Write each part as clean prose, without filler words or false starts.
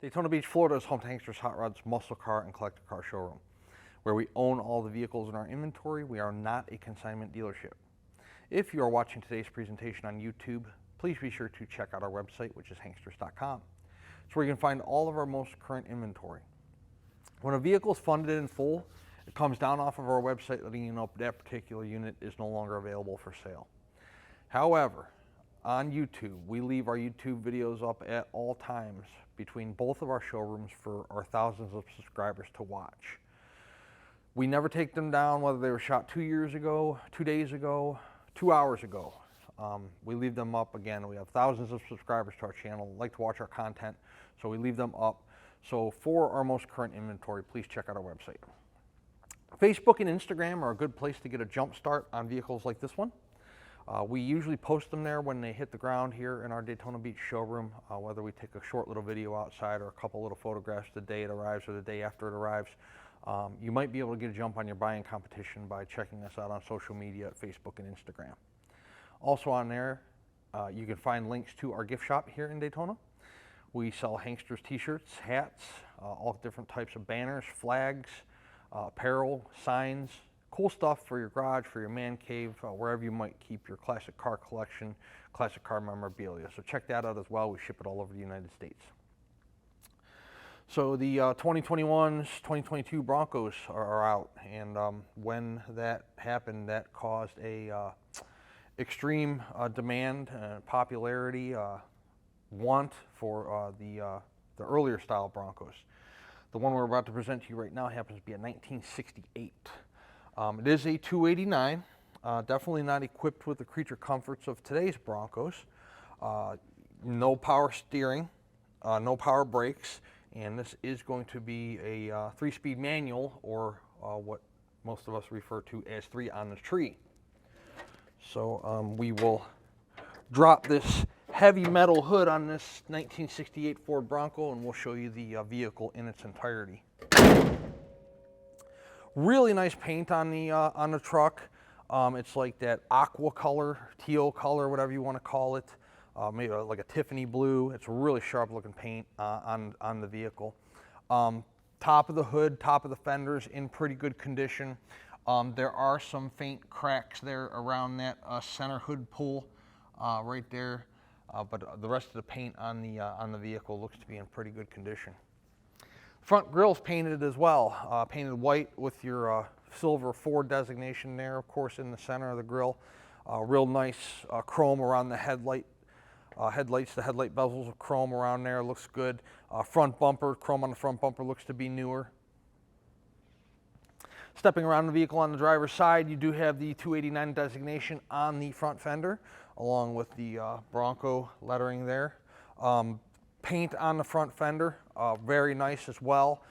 Daytona Beach, Florida is home to Hankster's Hot Rods, Muscle Car, and Collector Car Showroom, where we own all the vehicles in our inventory. We are not a consignment dealership. If you are watching today's presentation on YouTube, please be sure to check out our website, which is hanksters.com. It's where you can find all of our most current inventory. When a vehicle is funded in full, it comes down off of our website letting you know that particular unit is no longer available for sale. However, on YouTube, we leave our YouTube videos up at all times between both of our showrooms for our thousands of subscribers to watch. We never take them down, whether they were shot 2 years ago, 2 days ago, 2 hours ago. We leave them up. Again, we have thousands of subscribers to our channel, like to watch our content, so we leave them up. So for our most current inventory, please check out our website. Facebook and Instagram are a good place to get a jump start on vehicles like this one. We usually post them there when they hit the ground here in our Daytona Beach showroom, whether we take a short little video outside or a couple little photographs the day it arrives or the day after it arrives. You might be able to get a jump on your buying competition by checking us out on social media at Facebook and Instagram. Also on there, you can find links to our gift shop here in Daytona. We sell Hanksters t-shirts, hats, all different types of banners, flags, apparel, signs, cool stuff for your garage, for your man cave, wherever you might keep your classic car collection, classic car memorabilia. So check that out as well. We ship it all over the United States. So the 2021s, 2022 Broncos are out, and when that happened, that caused a extreme demand and popularity, want for the earlier style Broncos. The one we're about to present to you right now happens to be a 1968. It is a 289, definitely not equipped with the creature comforts of today's Broncos. No power steering, no power brakes, and this is going to be a 3-speed manual, or what most of us refer to as 3 on the tree. So we will drop this heavy metal hood on this 1968 Ford Bronco, and we'll show you the vehicle in its entirety. Really nice paint on the truck. It's like that aqua color, teal color, whatever you want to call it. Maybe like a Tiffany blue. It's really sharp looking paint on the vehicle. Top of the hood, top of the fenders in pretty good condition. There are some faint cracks there around that center hood pull right there, but the rest of the paint on the vehicle looks to be in pretty good condition. Front grill's painted as well, painted white with your silver Ford designation there, of course, in the center of the grill. Real nice chrome around the headlights. The headlight bezels of chrome around there, looks good. Front bumper, chrome on the front bumper looks to be newer. Stepping around the vehicle on the driver's side, you do have the 289 designation on the front fender, along with the Bronco lettering there. Paint on the front fender, very nice as well.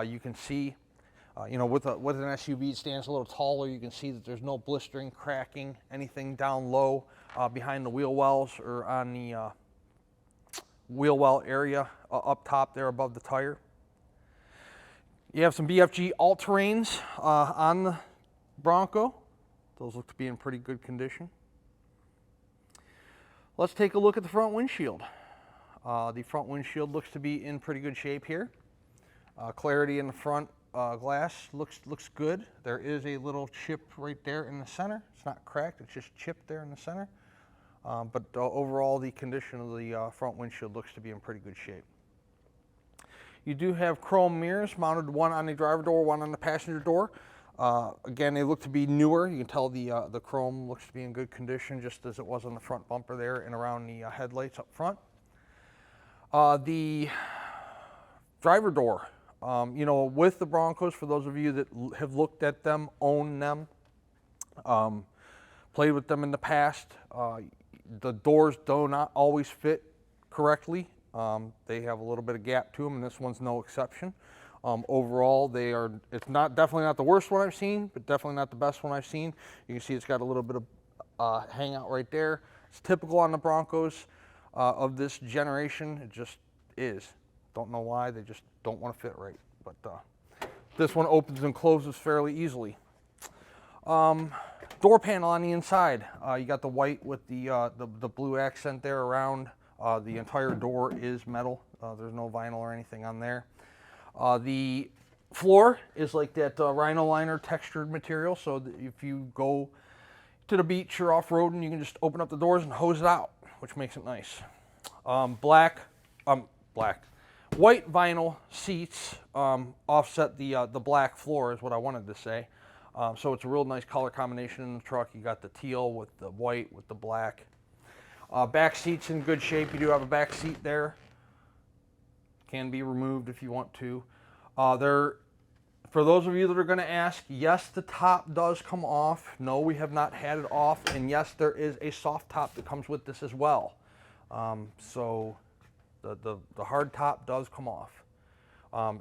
You can see, you know, with an SUV, it stands a little taller. You can see that there's no blistering, cracking, anything down low behind the wheel wells or on the wheel well area up top there above the tire. You have some BFG all-terrains on the Bronco. Those look to be in pretty good condition. Let's take a look at the front windshield. The front windshield looks to be in pretty good shape here. Clarity in the front glass looks good. There is a little chip right there in the center. It's not cracked, it's just chipped there in the center. But overall, the condition of the front windshield looks to be in pretty good shape. You do have chrome mirrors mounted, one on the driver door, one on the passenger door. Again, they look to be newer. You can tell the chrome looks to be in good condition, just as it was on the front bumper there and around the headlights up front. The driver door, you know, with the Broncos, for those of you that have looked at them, own them, played with them in the past, the doors do not always fit correctly. They have a little bit of gap to them, and this one's no exception. Overall, it's definitely not the worst one I've seen, but definitely not the best one I've seen. You can see it's got a little bit of hangout right there. It's typical on the Broncos of this generation. It just is. Don't know why, they just don't want to fit right. But this one opens and closes fairly easily. Door panel on the inside. You got the white with the blue accent there around The entire door is metal. There's no vinyl or anything on there. The floor is like that Rhino liner textured material, so that if you go to the beach or off-roading, you can just open up the doors and hose it out, which makes it nice. White vinyl seats offset the black floor is what I wanted to say. So it's a real nice color combination in the truck. You got the teal with the white with the black. Back seat's in good shape. You do have a back seat there. Can be removed if you want to. For those of you that are going to ask, yes, the top does come off. No, we have not had it off. And yes, there is a soft top that comes with this as well. So the hard top does come off.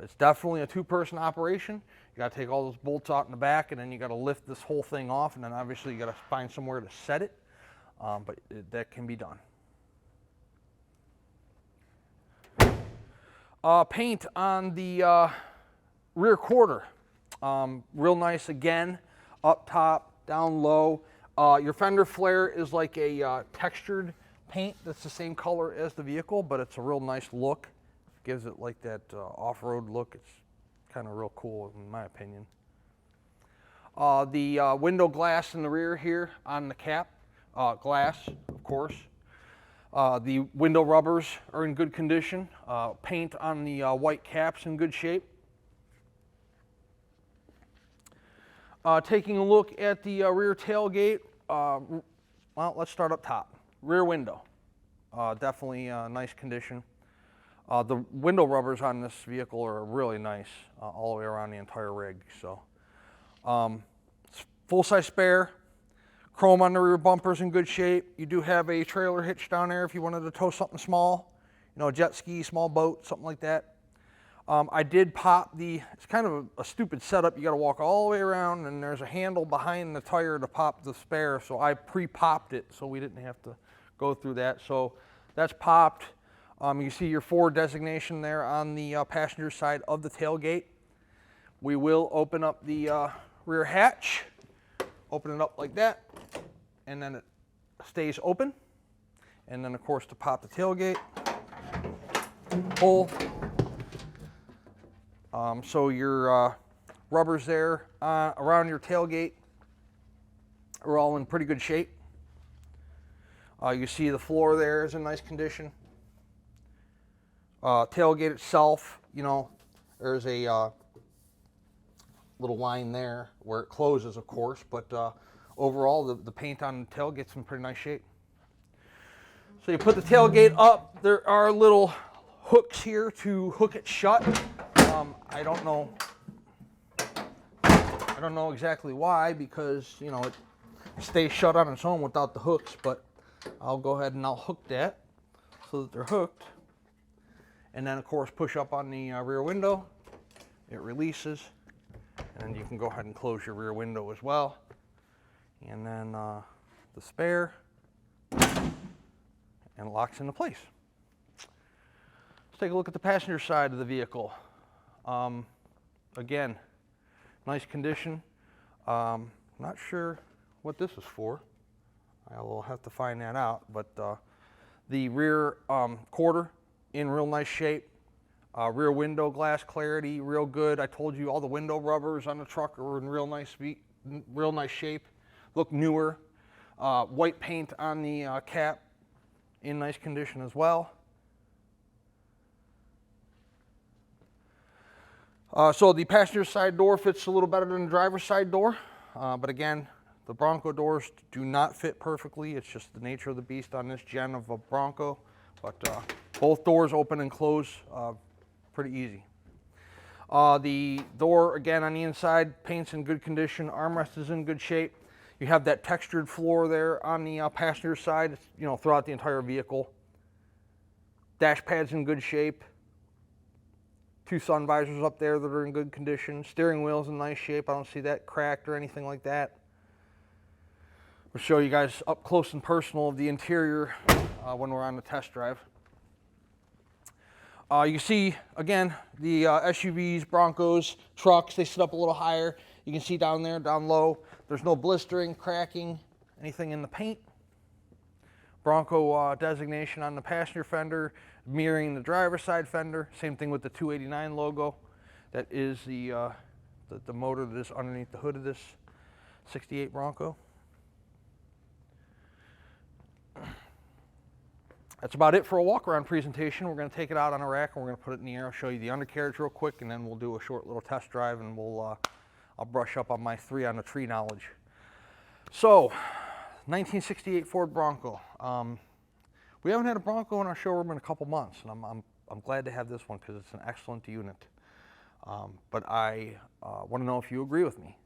It's definitely a two-person operation. You got to take all those bolts out in the back, and then you got to lift this whole thing off, and then obviously you got to find somewhere to set it. But that can be done. Paint on the rear quarter, real nice again, up top, down low. Your fender flare is like a textured paint that's the same color as the vehicle, but it's a real nice look. Gives it like that off-road look. It's kind of real cool in my opinion. The window glass in the rear here on the cap, glass of course. The window rubbers are in good condition. Paint on the white caps in good shape. Taking a look at the rear tailgate, well, let's start up top. Rear window, definitely nice condition. The window rubbers on this vehicle are really nice all the way around the entire rig. So, full-size spare. Chrome on the rear bumper's in good shape. You do have a trailer hitch down there if you wanted to tow something small, you know, a jet ski, small boat, something like that. I did pop it's kind of a stupid setup. You got to walk all the way around, and there's a handle behind the tire to pop the spare, so I pre-popped it so we didn't have to go through that. So that's popped. You see your Ford designation there on the passenger side of the tailgate. We will open up the rear hatch, open it up like that, and then it stays open. And then of course to pop the tailgate, pull. So your rubbers there around your tailgate are all in pretty good shape. You see the floor there is in nice condition. Tailgate itself, you know, there's a little line there where it closes, of course, but overall the paint on the tailgate's in pretty nice shape. So you put the tailgate up. There are little hooks here to hook it shut. I don't know exactly why, because you know it stays shut on its own without the hooks, but I'll go ahead and I'll hook that so that they're hooked. And then of course push up on the rear window, it releases, and you can go ahead and close your rear window as well. And then the spare, and it locks into place. Let's take a look at the passenger side of the vehicle. Again, nice condition. Not sure what this is for. I will have to find that out, but the rear quarter in real nice shape. Rear window glass clarity, real good. I told you all the window rubbers on the truck are in real nice shape. Look newer. White paint on the cap in nice condition as well. So the passenger side door fits a little better than the driver's side door, but again, the Bronco doors do not fit perfectly. It's just the nature of the beast on this gen of a Bronco, but both doors open and close pretty easy. The door, again, on the inside, paint's in good condition, armrest is in good shape. You have that textured floor there on the passenger side, you know, throughout the entire vehicle. Dash pad's in good shape. Two sun visors up there that are in good condition. Steering wheel's in nice shape. I don't see that cracked or anything like that. We'll show you guys up close and personal of the interior when we're on the test drive. You see, again, the SUVs, Broncos, trucks, they sit up a little higher. You can see down there, down low, there's no blistering, cracking, anything in the paint. Bronco designation on the passenger fender, mirroring the driver's side fender. Same thing with the 289 logo. That is the motor that is underneath the hood of this 68 Bronco. That's about it for a walk-around presentation. We're going to take it out on a rack and we're going to put it in the air. I'll show you the undercarriage real quick, and then we'll do a short little test drive, and I'll brush up on my 3 on the tree knowledge. So, 1968 Ford Bronco. We haven't had a Bronco in our showroom in a couple months, and I'm glad to have this one because it's an excellent unit. But I want to know if you agree with me.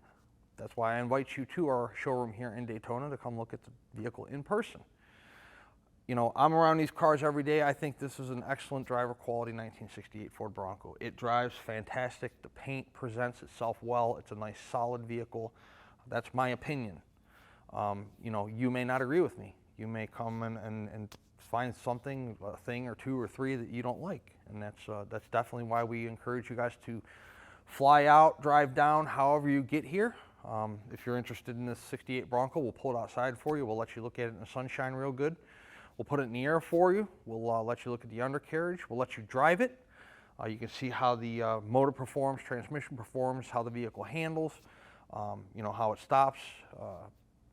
That's why I invite you to our showroom here in Daytona to come look at the vehicle in person. You know, I'm around these cars every day. I think this is an excellent driver quality 1968 Ford Bronco. It drives fantastic. The paint presents itself well. It's a nice solid vehicle. That's my opinion. You know, you may not agree with me. You may come and find something, a thing or 2 or 3 that you don't like. And that's definitely why we encourage you guys to fly out, drive down, however you get here. If you're interested in this 68 Bronco, we'll pull it outside for you. We'll let you look at it in the sunshine real good. We'll put it in the air for you. We'll let you look at the undercarriage. We'll let you drive it. You can see how the motor performs, transmission performs, how the vehicle handles, you know, how it stops,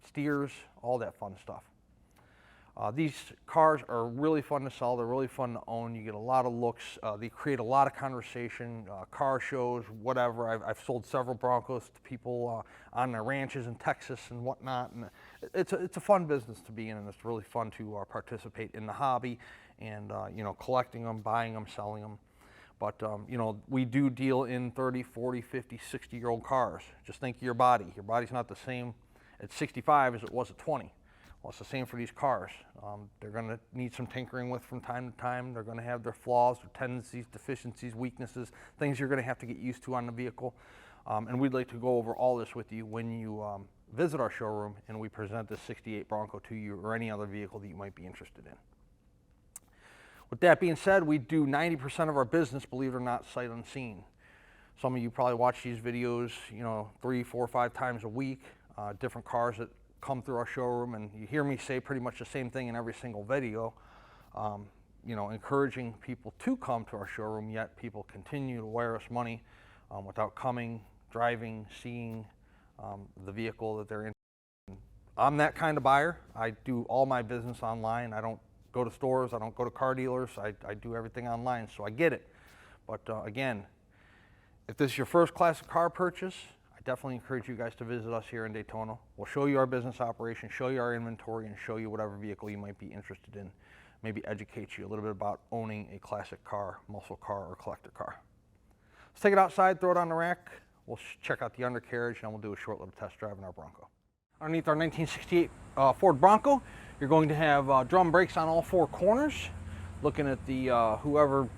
steers, all that fun stuff. These cars are really fun to sell. They're really fun to own. You get a lot of looks. They create a lot of conversation, car shows, whatever. I've sold several Broncos to people on their ranches in Texas and whatnot. And it's a fun business to be in, and it's really fun to participate in the hobby and, you know, collecting them, buying them, selling them. But, you know, we do deal in 30, 40, 50, 60-year-old cars. Just think of your body. Your body's not the same at 65 as it was at 20. Well, it's the same for these cars. They're going to need some tinkering with from time to time. They're going to have their flaws, their tendencies, deficiencies, weaknesses, things you're going to have to get used to on the vehicle. And we'd like to go over all this with you when you visit our showroom and we present this 68 Bronco to you, or any other vehicle that you might be interested in. With that being said, we do 90% of our business, believe it or not, sight unseen. Some of you probably watch these videos, you know, 3, 4, 5 times a week, different cars that come through our showroom, and you hear me say pretty much the same thing in every single video, you know, encouraging people to come to our showroom, yet people continue to wire us money without coming, driving, seeing the vehicle that they're in. I'm that kind of buyer. I do all my business online. I don't go to stores. I don't go to car dealers. I do everything online, so I get it. But again, if this is your first classic car purchase, definitely encourage you guys to visit us here in Daytona. We'll show you our business operation, show you our inventory, and show you whatever vehicle you might be interested in. Maybe educate you a little bit about owning a classic car, muscle car, or collector car. Let's take it outside, throw it on the rack. We'll check out the undercarriage, and we'll do a short little test drive in our Bronco. Underneath our 1968 Ford Bronco, you're going to have drum brakes on all 4 corners. Looking at the whoever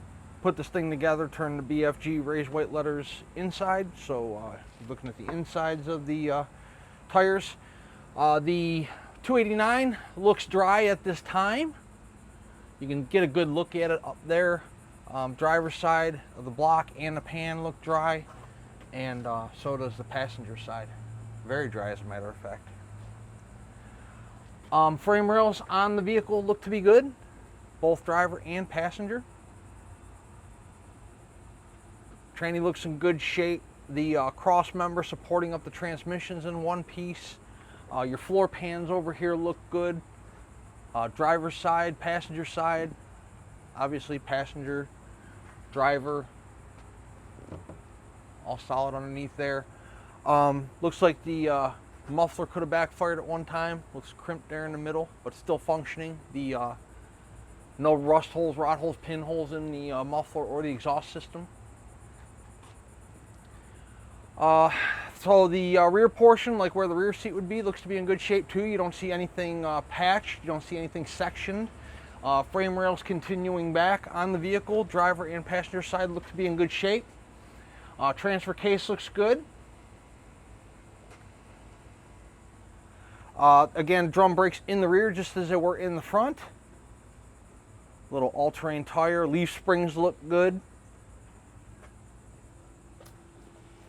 put this thing together, turn the BFG raised white letters inside, so looking at the insides of the tires. The 289 looks dry at this time. You can get a good look at it up there. Driver's side of the block and the pan look dry, and so does the passenger side. Very dry, as a matter of fact. Frame rails on the vehicle look to be good, both driver and passenger. Tranny looks in good shape. The cross member supporting up the transmission's in one piece. Your floor pans over here look good. Driver's side, passenger side, obviously passenger, driver, all solid underneath there. Looks like the muffler could have backfired at one time. Looks crimped there in the middle, but still functioning. The no rust holes, rot holes, pinholes in the muffler or the exhaust system. So the rear portion, like where the rear seat would be, looks to be in good shape too. You don't see anything patched, you don't see anything sectioned. Frame rails continuing back on the vehicle. Driver and passenger side look to be in good shape. Transfer case looks good. Again, drum brakes in the rear just as they were in the front. Little all-terrain tire. Leaf springs look good.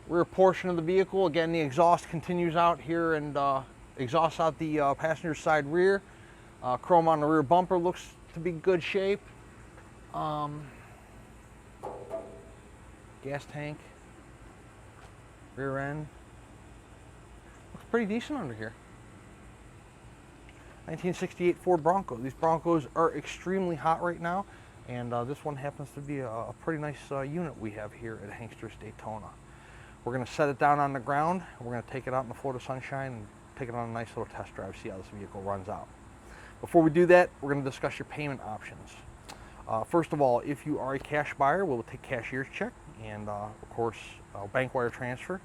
Rear portion of the vehicle, again, the exhaust continues out here and exhausts out the passenger side rear. Chrome on the rear bumper looks to be good shape. Gas tank, rear end, looks pretty decent under here. 1968 Ford Bronco. These Broncos are extremely hot right now, and this one happens to be a pretty nice unit we have here at Hankster's Daytona. We're going to set it down on the ground. We're going to take it out in the Florida sunshine and take it on a nice little test drive, see how this vehicle runs out. Before we do that, we're going to discuss your payment options. First of all, if you are a cash buyer, we'll take cashier's check and, of course, bank wire transfer.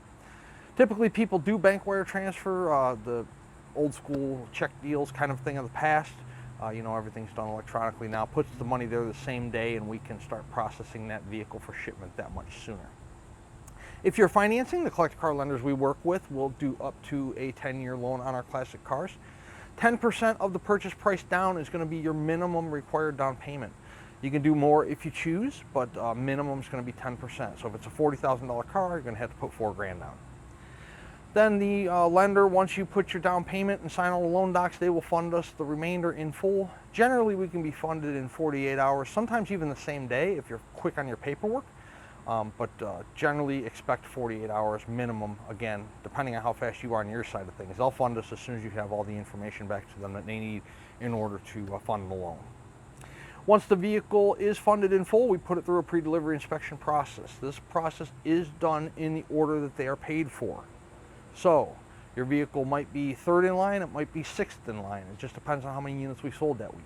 Typically, people do bank wire transfer, the old school check deals kind of thing of the past. You know, everything's done electronically now. Puts the money there the same day, and we can start processing that vehicle for shipment that much sooner. If you're financing, the collector car lenders we work with will do up to a 10-year loan on our classic cars. 10% of the purchase price down is going to be your minimum required down payment. You can do more if you choose, but minimum is going to be 10%. So if it's a $40,000 car, you're going to have to put $4 grand down. Then the lender, once you put your down payment and sign all the loan docs, they will fund us the remainder in full. Generally, we can be funded in 48 hours, sometimes even the same day if you're quick on your paperwork. But generally expect 48 hours minimum, again, depending on how fast you are on your side of things. They'll fund us as soon as you have all the information back to them that they need in order to fund the loan. Once the vehicle is funded in full, we put it through a pre-delivery inspection process. This process is done in the order that they are paid for. So your vehicle might be third in line, it might be sixth in line. It just depends on how many units we sold that week.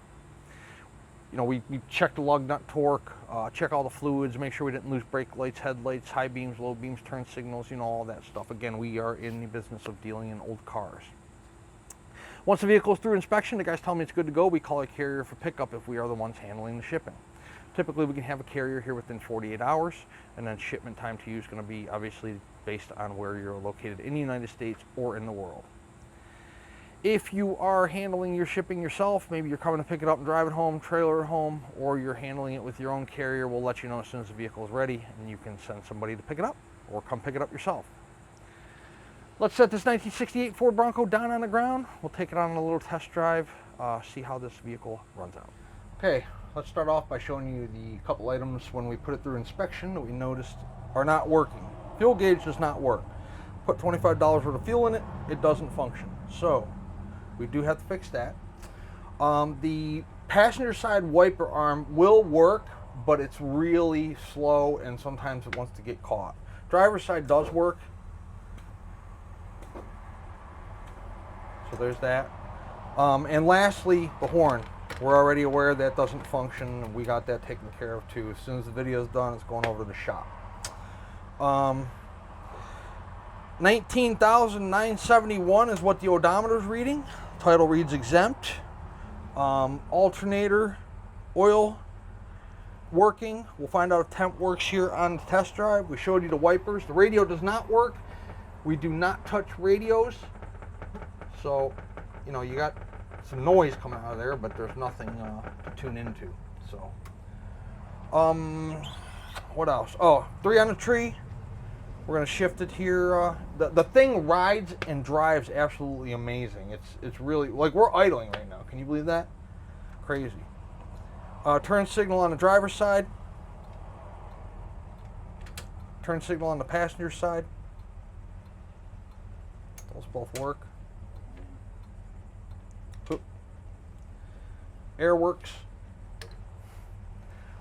You know, we check the lug nut torque, check all the fluids, make sure we didn't lose brake lights, headlights, high beams, low beams, turn signals, you know, all that stuff. Again, we are in the business of dealing in old cars. Once the vehicle is through inspection, the guys tell me it's good to go. We call a carrier for pickup if we are the ones handling the shipping. Typically, we can have a carrier here within 48 hours, and then shipment time to you is going to be obviously based on where you're located in the United States or in the world. If you are handling your shipping yourself, maybe you're coming to pick it up and drive it home, trailer it home, or you're handling it with your own carrier, we'll let you know as soon as the vehicle is ready, and you can send somebody to pick it up or come pick it up yourself. Let's set this 1968 Ford Bronco down on the ground. We'll take it on a little test drive, see how this vehicle runs out. Okay, let's start off by showing you the couple items when we put it through inspection that we noticed are not working. Fuel gauge does not work. Put $25 worth of fuel in it, it doesn't function. So we do have to fix that. The passenger side wiper arm will work, but it's really slow and sometimes it wants to get caught. Driver's side does work. So there's that. And lastly, the horn. We're already aware that doesn't function. We got that taken care of too. As soon as the video's done, it's going over to the shop. 19,971 is what the odometer's reading. Title reads exempt. Alternator oil working. We'll find out if temp works here on the test drive. We showed you the wipers. The radio does not work. We do not touch radios. So, you know, you got some noise coming out of there, but there's nothing to tune into. So, what else? Oh, 3 on the tree. We're gonna shift it here. The thing rides and drives absolutely amazing. It's really, like, we're idling right now. Can you believe that? Crazy. Turn signal on the driver's side. Turn signal on the passenger side. Those both work. Oop. Air works.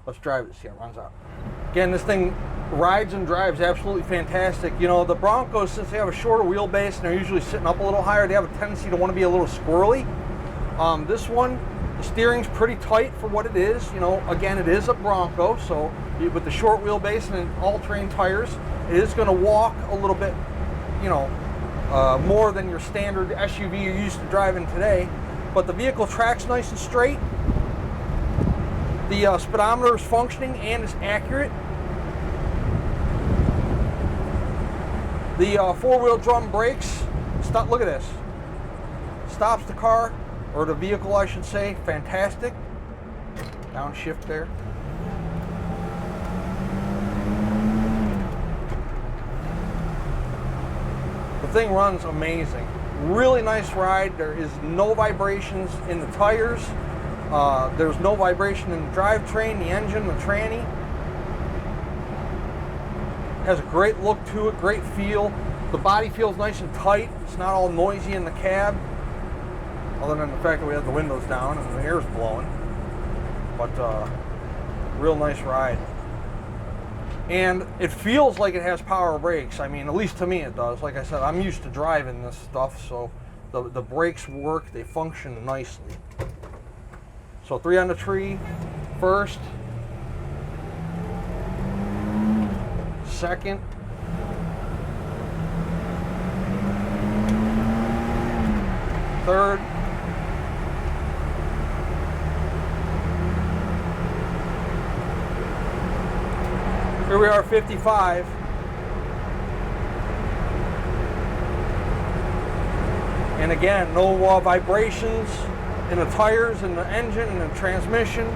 Let's drive it, see how it runs out. Again, this thing rides and drives absolutely fantastic. You know, the Broncos, since they have a shorter wheelbase and they're usually sitting up a little higher, they have a tendency to want to be a little squirrely. This one, the steering's pretty tight for what it is. You know, again, it is a Bronco, so with the short wheelbase and all-terrain tires, it is going to walk a little bit, you know, more than your standard SUV you're used to driving today. But the vehicle tracks nice and straight. The speedometer is functioning and is accurate. The four-wheel drum brakes, look at this, stops the car, or the vehicle I should say, fantastic. Downshift there. The thing runs amazing, Really nice ride. There is no vibrations in the tires. There's no vibration in the drivetrain, the engine, the tranny. Has a great look to it, great feel. The body feels nice and tight. It's not all noisy in the cab, other than the fact that we have the windows down and the air's blowing. But real nice ride. And it feels like it has power brakes. I mean, at least to me it does. Like I said, I'm used to driving this stuff, so the brakes work, they function nicely. So 3 on the tree, first, second, third, here we are, 55. And again, no vibrations in the tires, in the engine, in the transmission.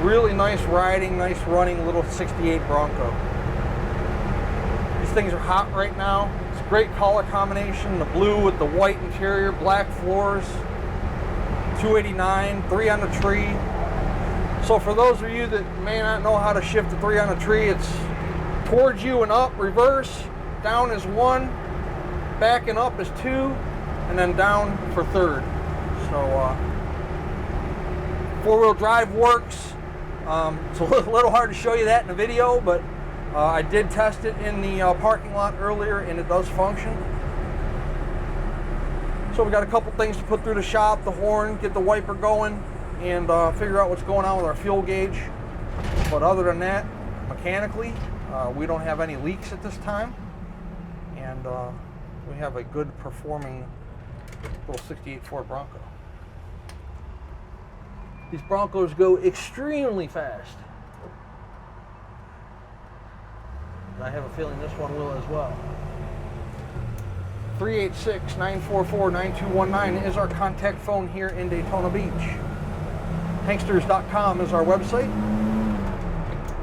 Really nice riding, nice running little 68 Bronco. These things are hot right now. It's a great color combination. The blue with the white interior, black floors. 289, 3 on the tree. So for those of you that may not know how to shift the 3 on the tree, it's towards you and up, reverse, down is 1, back and up is 2, and then down for third. So 4-wheel drive works. It's a little hard to show you that in the video, but I did test it in the parking lot earlier, and it does function. So we got a couple things to put through the shop: the horn, get the wiper going, and figure out what's going on with our fuel gauge. But other than that, mechanically, we don't have any leaks at this time, and we have a good performing little 68 Ford Bronco. These Broncos go extremely fast. And I have a feeling this one will as well. 386-944-9219 is our contact phone here in Daytona Beach. Hanksters.com is our website.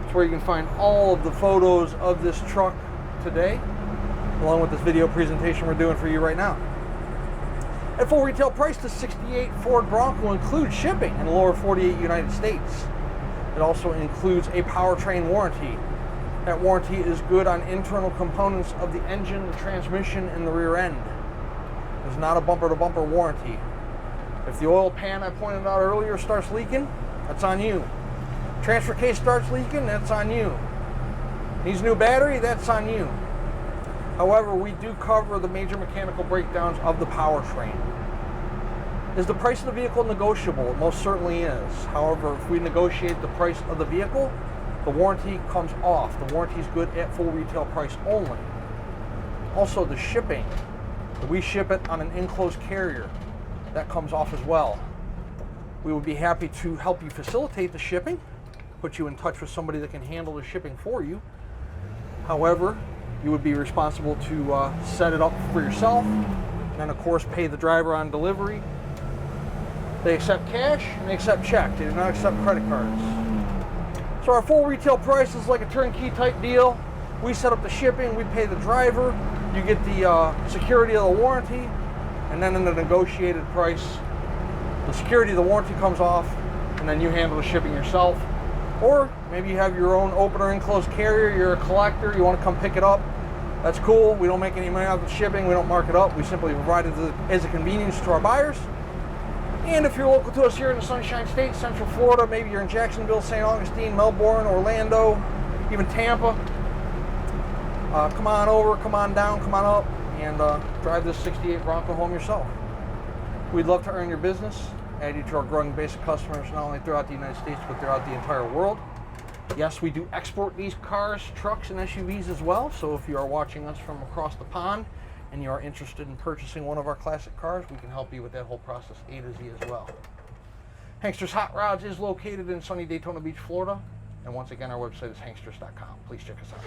It's where you can find all of the photos of this truck today, along with this video presentation we're doing for you right now. At full retail price, the 68 Ford Bronco includes shipping in the lower 48 United States. It also includes a powertrain warranty. That warranty is good on internal components of the engine, the transmission, and the rear end. It's not a bumper-to-bumper warranty. If the oil pan I pointed out earlier starts leaking, that's on you. Transfer case starts leaking, that's on you. Needs a new battery, that's on you. However, we do cover the major mechanical breakdowns of the powertrain. Is the price of the vehicle negotiable? It most certainly is. However, if we negotiate the price of the vehicle, the warranty comes off. The warranty is good at full retail price only. Also, the shipping. We ship it on an enclosed carrier. That comes off as well. We would be happy to help you facilitate the shipping, put you in touch with somebody that can handle the shipping for you. However, you would be responsible to set it up for yourself, and then of course pay the driver on delivery. They accept cash and they accept check. They do not accept credit cards. So our full retail price is like a turnkey type deal. We set up the shipping, we pay the driver, you get the security of the warranty, and then in the negotiated price, the security of the warranty comes off, and then you handle the shipping yourself. Or maybe you have your own open or enclosed carrier, you're a collector, you want to come pick it up. That's cool. We don't make any money off the shipping, we don't mark it up. We simply provide it as a convenience to our buyers. And if you're local to us here in the Sunshine State, Central Florida, maybe you're in Jacksonville, St. Augustine, Melbourne, Orlando, even Tampa, come on over, come on down, come on up, and drive this 68 Bronco home yourself. We'd love to earn your business, add you to our growing base of customers, not only throughout the United States, but throughout the entire world. Yes, we do export these cars, trucks, and SUVs as well, so if you are watching us from across the pond and you are interested in purchasing one of our classic cars, we can help you with that whole process A to Z as well. Hanksters Hot Rods is located in sunny Daytona Beach, Florida, and once again, our website is hanksters.com. Please check us out.